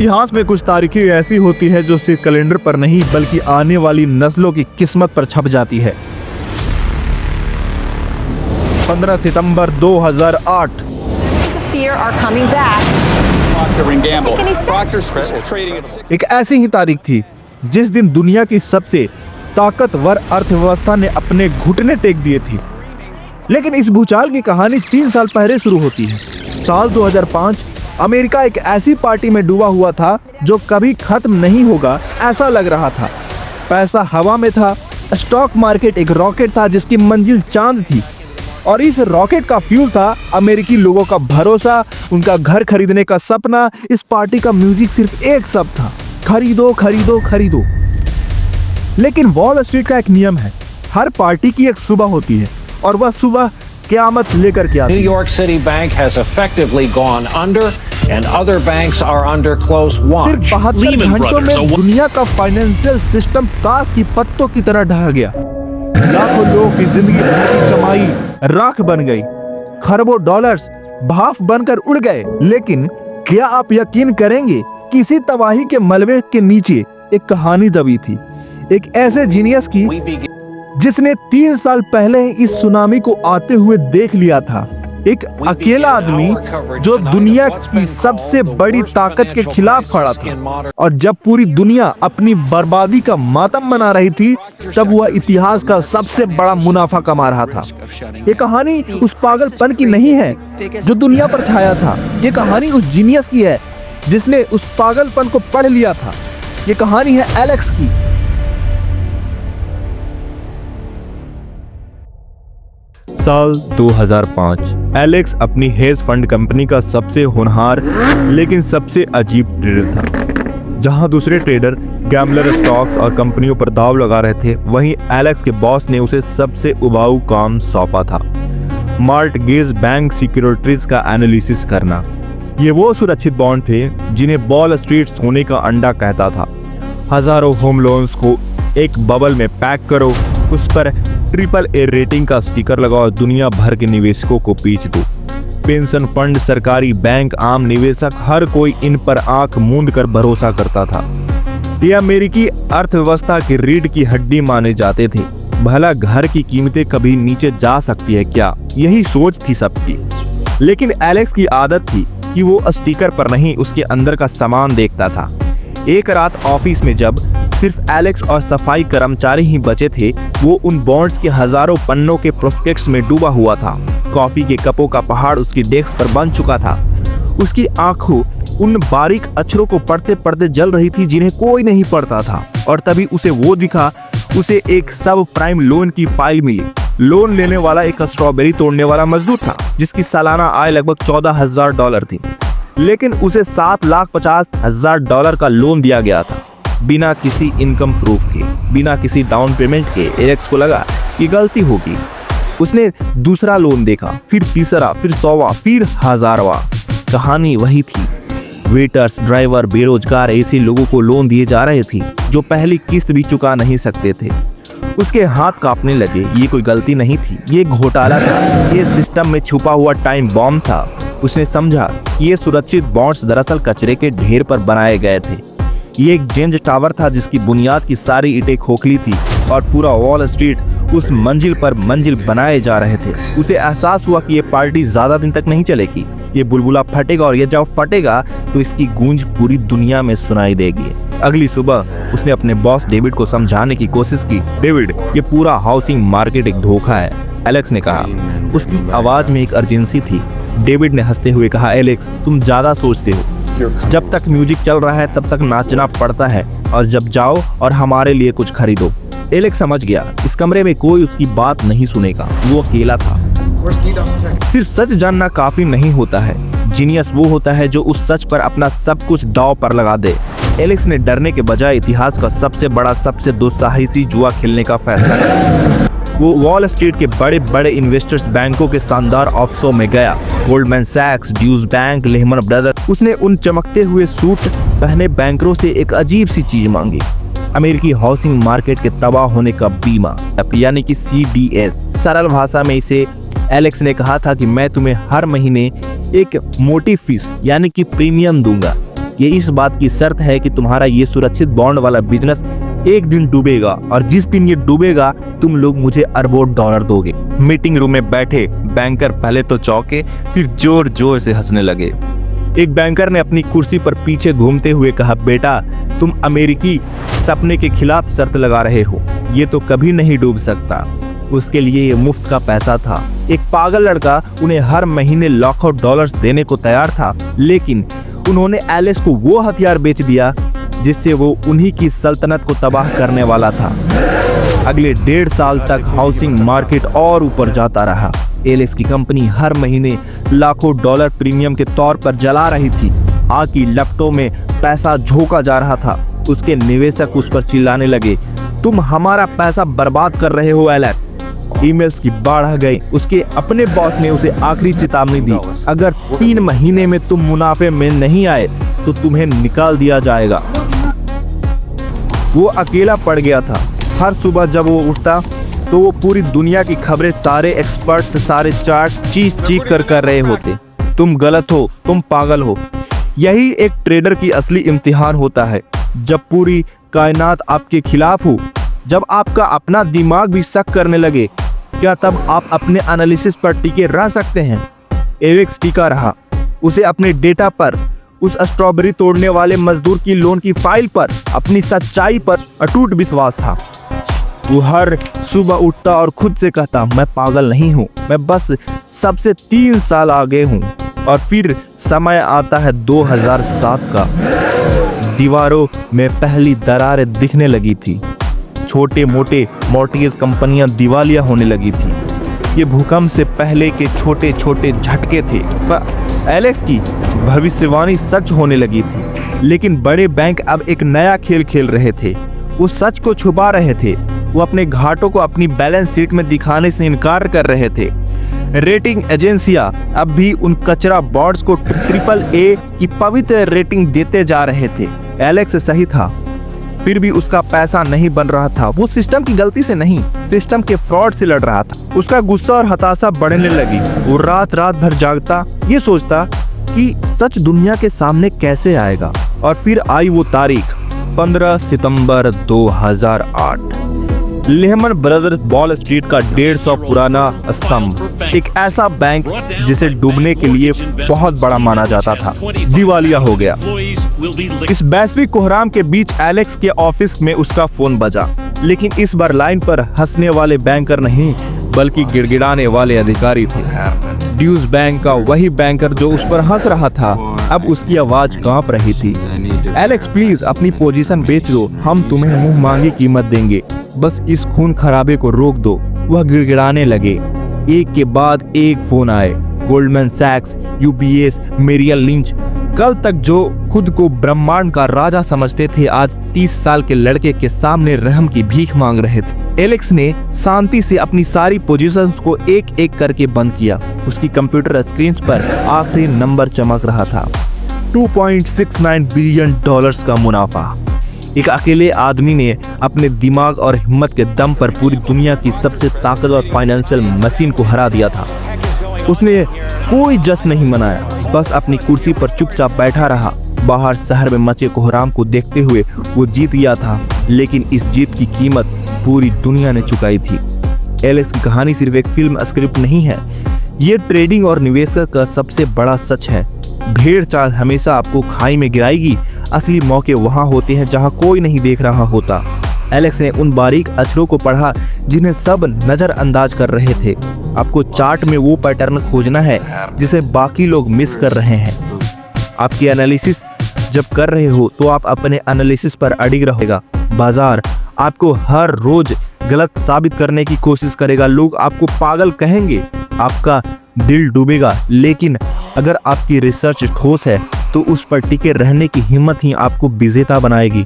इतिहास में कुछ तारीखें ऐसी होती है जो सिर्फ कैलेंडर पर नहीं बल्कि आने वाली नस्लों की किस्मत पर छप जाती है। 15 सितंबर 2008। एक ऐसी ही तारीख थी जिस दिन दुनिया की सबसे ताकतवर अर्थव्यवस्था ने अपने घुटने टेक दिए थे। लेकिन इस भूचाल की कहानी 3 साल पहले शुरू होती है। साल 2005 अमेरिका एक ऐसी पार्टी में डूबा हुआ था जो कभी खत्म नहीं होगा ऐसा लग रहा था। पैसा हवा में था, स्टॉक मार्केट एक रॉकेट था जिसकी मंजिल चांद थी, और इस रॉकेट का फ्यूल था अमेरिकी लोगों का भरोसा, उनका घर खरीदने का सपना। इस पार्टी का म्यूजिक सिर्फ एक शब्द था, खरीदो खरीदो खरीदो। लेकिन वॉल स्ट्रीट का एक नियम है, हर पार्टी की एक सुबह होती है और वह सुबह क़यामत लेकर के आती है। New York City Bank has effectively gone under and other banks are under close watch. सिर्फ 72 घंटों में दुनिया का फाइनेंशियल सिस्टम ताश की पत्तों की तरह ढह गया। लाखों लोगों की जिंदगी भर की कमाई राख बन गई, खरबों डॉलर्स भाप बनकर उड़ गए। लेकिन क्या आप यकीन करेंगे कि इसी तबाही के मलबे के नीचे एक कहानी दबी थी, एक ऐसे जीनियस की जिसने 3 साल पहले इस सुनामी को आते हुए देख लिया था। एक अकेला आदमी जो दुनिया की सबसे बड़ी ताकत के खिलाफ खड़ा था, और जब पूरी दुनिया अपनी बर्बादी का मातम मना रही थी तब वह इतिहास का सबसे बड़ा मुनाफा कमा रहा था। ये कहानी उस पागलपन की नहीं है जो दुनिया पर छाया था, ये कहानी उस जीनियस की है जिसने उस पागलपन को पढ़ लिया था। ये कहानी है एलेक्स की। साल 2005। एलेक्स अपनी हेज फंड कंपनी का सबसे होनहार लेकिन सबसे अजीब ट्रेडर था। जहां दूसरे ट्रेडर गैम्बलर स्टॉक्स और कंपनियों पर दांव लगा रहे थे, वहीं एलेक्स के बॉस ने उसे सबसे उबाऊ काम सौंपा था, मॉर्टगेज बैंक सिक्योरिटीज का एनालिसिस करना। ये वो सुरक्षित बॉन्ड थे जिन्हें वॉल स्ट्रीट सोने का अंडा कहता था। हजारों होम लोन्स को एक बबल में पैक करो, उस पर AAA रेटिंग का स्टिकर लगाओ, दुनिया भर के निवेशकों को बेच दो। पेंशन फंड, सरकारी बैंक, आम निवेशक, हर कोई इन पर आंख मूंद कर भरोसा करता था। ये अमेरिकी अर्थव्यवस्था की रीढ़ की हड्डी माने जाते थे। भला घर की कीमतें कभी नीचे जा सकती है क्या, यही सोच थी सबकी। लेकिन एलेक्स की आदत थी कि वो स्टिकर पर नहीं, उसके अंदर का सामान देखता था। एक रात ऑफिस में जब सिर्फ एलेक्स और सफाई कर्मचारी ही बचे थे, वो उन बॉन्ड्स के हजारों पन्नों के प्रोस्पेक्ट्स में डूबा हुआ था। कॉफी के कपों का पहाड़ उसकी डेस्क पर बन चुका था। उसकी आंखों उन बारीक अक्षरों को पढ़ते पढ़ते जल रही थी जिन्हें कोई नहीं पढ़ता था। और तभी उसे वो दिखा, उसे एक सब प्राइम लोन की फाइल मिली। लोन लेने वाला एक स्ट्रॉबेरी तोड़ने वाला मजदूर था जिसकी सालाना आय लगभग $14,000 थी, लेकिन उसे $7,50,000 का लोन दिया गया था, बिना किसी इनकम प्रूफ के, बिना किसी डाउन पेमेंट के। एलेक्स को लगा कि गलती होगी। उसने दूसरा लोन देखा, फिर तीसरा, फिर 100वां, फिर 1000वां। कहानी वही थी। वेटर्स, ड्राइवर, बेरोजगार ऐसे लोगों को लोन दिए जा रहे थे जो पहली किस्त भी चुका नहीं सकते थे। उसके हाथ कांपने लगे। ये कोई गलती नहीं थी, ये घोटाला था, ये सिस्टम में छुपा हुआ टाइम बॉम्ब था। उसने समझा कि ये सुरक्षित बॉन्ड्स दरअसल कचरे के ढेर पर बनाए गए थे। ये एक जेंज टावर था जिसकी बुनियाद की सारी ईंटें खोखली थी और पूरा वॉल स्ट्रीट उस मंजिल पर मंजिल बनाए जा रहे थे। उसे एहसास हुआ कि ये पार्टी ज्यादा दिन तक नहीं चलेगी, ये बुलबुला फटेगा और ये जब फटेगा तो इसकी गूंज पूरी दुनिया में सुनाई देगी। अगली सुबह उसने अपने बॉस डेविड को समझाने की कोशिश की। डेविड, ये पूरा हाउसिंग मार्केट एक धोखा है, एलेक्स ने कहा। उसकी आवाज में एक अर्जेंसी थी। डेविड ने हंसते हुए कहा, एलेक्स, तुम ज्यादा सोचते हो। जब तक म्यूजिक चल रहा है तब तक नाचना पड़ता है, और जब जाओ और हमारे लिए कुछ खरीदो। एलेक्स समझ गया, इस कमरे में कोई उसकी बात नहीं सुनेगा। वो अकेला था। सिर्फ सच जानना काफी नहीं होता है। जीनियस वो होता है जो उस सच पर अपना सब कुछ दांव पर लगा दे। एलेक्स ने डरने के बजाय इतिहास का सबसे बड़ा, सबसे दुस्साहसी जुआ खेलने का फैसला किया। वो वॉल स्ट्रीट के बड़े बड़े इन्वेस्टर्स बैंकों के शानदार ऑफिसों में गया। गोल्डमैन सैक्स, ड्यूस बैंक, लेहमन ब्रदर्स। उसने उन चमकते हुए सूट पहने बैंकरों से एक अजीब सी चीज मांगी, अमेरिकी हाउसिंग मार्केट के तबाह होने का बीमा, यानी कि CDS। सरल भाषा में इसे एलेक्स ने कहा था कि मैं तुम्हें हर महीने एक मोटी फीस यानी कि प्रीमियम दूंगा ये इस बात की शर्त है कि तुम्हारा ये सुरक्षित बॉन्ड वाला बिजनेस एक दिन डूबेगा और जिस दिन ये डूबेगा तुम लोग मुझे अरबों डॉलर दोगे। मीटिंग रूम में बैठे बैंकर पहले तो चौंके, फिर जोर जोर से हंसने लगे। एक बैंकर ने अपनी कुर्सी पर पीछे घूमते हुए कहा, बेटा तुम अमेरिकी सपने के खिलाफ शर्त लगा रहे हो, ये तो कभी नहीं डूब सकता। उसके लिए ये मुफ्त का पैसा था। एक पागल लड़का उन्हें हर महीने लाखों डॉलर्स देने को तैयार था, लेकिन उन्होंने एलेक्स को वो हथियार बेच दिया जिससे वो उन्हीं की सल्तनत को तबाह करने वाला था। अगले 1.5 साल तक हाउसिंग मार्केट और ऊपर जाता रहा। एलेक्स की कंपनी हर महीने लाखों डॉलर प्रीमियम के तौर पर जला रही थी। आग की लपटों में पैसा झोंका जा रहा था। उसके निवेशक उस पर चिल्लाने लगे, तुम हमारा पैसा बर्बाद कर रहे हो एलेक्स। ईमेल्स की बाढ़ आ गई। उसके अपने बॉस ने उसे आखिरी चेतावनी दी, अगर 3 महीने में तुम मुनाफे में नहीं आए तो तुम्हें निकाल दिया जाएगा। वो अकेला पड़ गया था। हर सुबह जब वो उठता तो वो पूरी दुनिया की खबरें, सारे एक्सपर्ट्स, सारे चार्ट्स चीख कर रहे होते, तुम गलत हो, तुम पागल हो। यही एक ट्रेडर की असली इम्तिहान होता है, जब पूरी कायनात आपके खिलाफ हो, जब आपका अपना दिमाग भी शक करने लगे, क्या तब आप अपने एनालिसिस पर टिके रह सकते हैं? एलेक्स टिका रहा। उसे अपने डेटा पर, उस स्ट्रॉबेरी तोड़ने वाले मजदूर की लोन की फाइल पर, अपनी सच्चाई पर अटूट विश्वास था। वो हर सुबह उठता और खुद से कहता, मैं पागल नहीं हूँ, मैं बस सबसे 3 साल आगे हूँ। और फिर समय आता है 2007 का। दीवारों में पहली दरारें दिखने लगी थी। छोटे मोटे मॉर्टगेज कंपनियां दिवालिया होने लगी थी। ये भूकंप से पहले के छोटे छोटे झटके थे, पर एलेक्स की भविष्यवाणी सच होने लगी थी। लेकिन बड़े बैंक अब एक नया खेल खेल रहे थे। वो सच को छुपा रहे थे। वो अपने घाटों को अपनी बैलेंस शीट में दिखाने से इनकार कर रहे थे। रेटिंग एजेंसियां अब भी उन कचरा बॉन्ड्स को AAA की पवित्र रेटिंग देते जा रहे थे। एलेक्स सही था, फिर भी उसका पैसा नहीं बन रहा था। वो सिस्टम की गलती से नहीं, सिस्टम के फ्रॉड से लड़ रहा था। उसका गुस्सा और हताशा बढ़ने लगी। वो रात भर जागता, ये सोचता कि सच दुनिया के सामने कैसे आएगा। और फिर आई वो तारीख, 15 सितंबर 2008। लेहमन ब्रदर्स वॉल स्ट्रीट का 150 पुराना स्तंभ, एक ऐसा बैंक जिसे डूबने के लिए बहुत बड़ा माना जाता था, दिवालिया हो गया। इस वैश्विक कोहराम के बीच एलेक्स के ऑफिस में उसका फोन बजा, लेकिन इस बार लाइन पर हंसने वाले बैंकर नहीं, बल्कि गिड़गिड़ाने वाले अधिकारी थे। ड्यूस बैंक का वही बैंकर जो उस पर हंस रहा था, अब उसकी आवाज कांप रही थी। एलेक्स प्लीज अपनी पोजीशन बेच दो, हम तुम्हें मुंह मांगी कीमत देंगे, बस इस खून खराबे को रोक दो। वह गिड़गिड़ाने लगे। एक के बाद एक फोन आए, गोल्डमैन सैक्स, UBS, मेरियल लिंच। कल तक जो खुद को ब्रह्मांड का राजा समझते थे, आज 30 साल के लड़के के सामने रहम की भीख मांग रहे थे। एलेक्स ने शांति से अपनी सारी पोजीशंस को एक एक करके बंद किया। उसकी कंप्यूटर स्क्रीन पर आखिरी नंबर चमक रहा था, $2.69 बिलियन का मुनाफा। एक अकेले आदमी ने अपने दिमाग और हिम्मत के दम पर पूरी दुनिया की सबसे ताकतवर फाइनेंशियल मशीन को हरा दिया था। उसने कोई जश्न नहीं मनाया, बस अपनी कुर्सी पर चुपचाप बैठा रहा। बाहर शहर में मचे कोहराम को देखते हुए वो जीत गया था, लेकिन इस जीत की कीमत पूरी दुनिया ने चुकाई थी। एलेक्स की कहानी सिर्फ एक फिल्म स्क्रिप्ट नहीं है, ये ट्रेडिंग और निवेश का सबसे बड़ा सच है। भेड़ चाल हमेशा आपको खाई में गिराएगी, असली मौके वहां होते हैं जहां कोई नहीं देख रहा होता। एलेक्स ने उन बारीक अक्षरों को पढ़ा जिन्हें सब नजरअंदाज कर रहे थे। आपको चार्ट में वो पैटर्न खोजना है जिसे बाकी लोग मिस कर रहे हैं। आपकी एनालिसिस जब कर रहे हो तो आप अपने एनालिसिस पर अडिग रहेगा। बाजार आपको हर रोज गलत साबित करने की कोशिश करेगा। लोग आपको पागल कहेंगे, आपका दिल डूबेगा, लेकिन अगर आपकी रिसर्च ठोस है तो उस पर टिके रहने की हिम्मत ही आपको विजेता बनाएगी।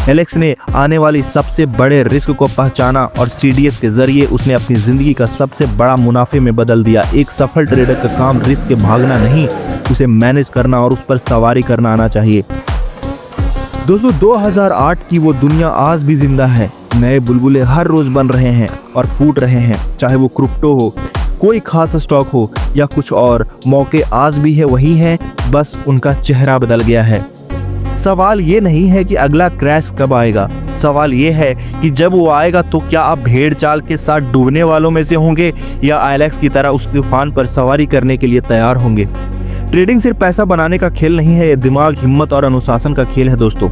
एलेक्स ने आने वाली सबसे बड़े रिस्क को पहचाना और CDS के जरिए उसने अपनी जिंदगी का सबसे बड़ा मुनाफे में बदल दिया। एक सफल ट्रेडर का काम रिस्क के भागना नहीं, उसे मैनेज करना और उस पर सवारी करना आना चाहिए। दोस्तों, 2008 की वो दुनिया आज भी जिंदा है। नए बुलबुले हर रोज बन रहे हैं और फूट रहे हैं, चाहे वो क्रिप्टो हो, कोई खास स्टॉक हो या कुछ और। मौके आज भी है वही है, बस उनका चेहरा बदल गया है। सवाल ये नहीं है कि अगला क्रैश कब आएगा, सवाल ये है कि जब वो आएगा तो क्या आप भेड़ चाल के साथ डूबने वालों में से होंगे या एलेक्स की तरह उस तूफान पर सवारी करने के लिए तैयार होंगे। ट्रेडिंग सिर्फ पैसा बनाने का खेल नहीं है, ये दिमाग, हिम्मत और अनुशासन का खेल है दोस्तों।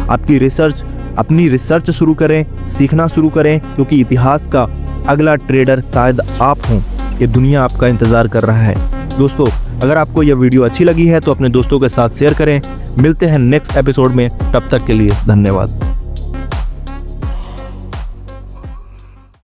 अपनी रिसर्च शुरू करें, सीखना शुरू करें, क्योंकि इतिहास का अगला ट्रेडर शायद आप हों। ये दुनिया आपका इंतजार कर रहा है। दोस्तों, अगर आपको यह वीडियो अच्छी लगी है तो अपने दोस्तों के साथ शेयर करें। मिलते हैं नेक्स्ट एपिसोड में, तब तक के लिए धन्यवाद।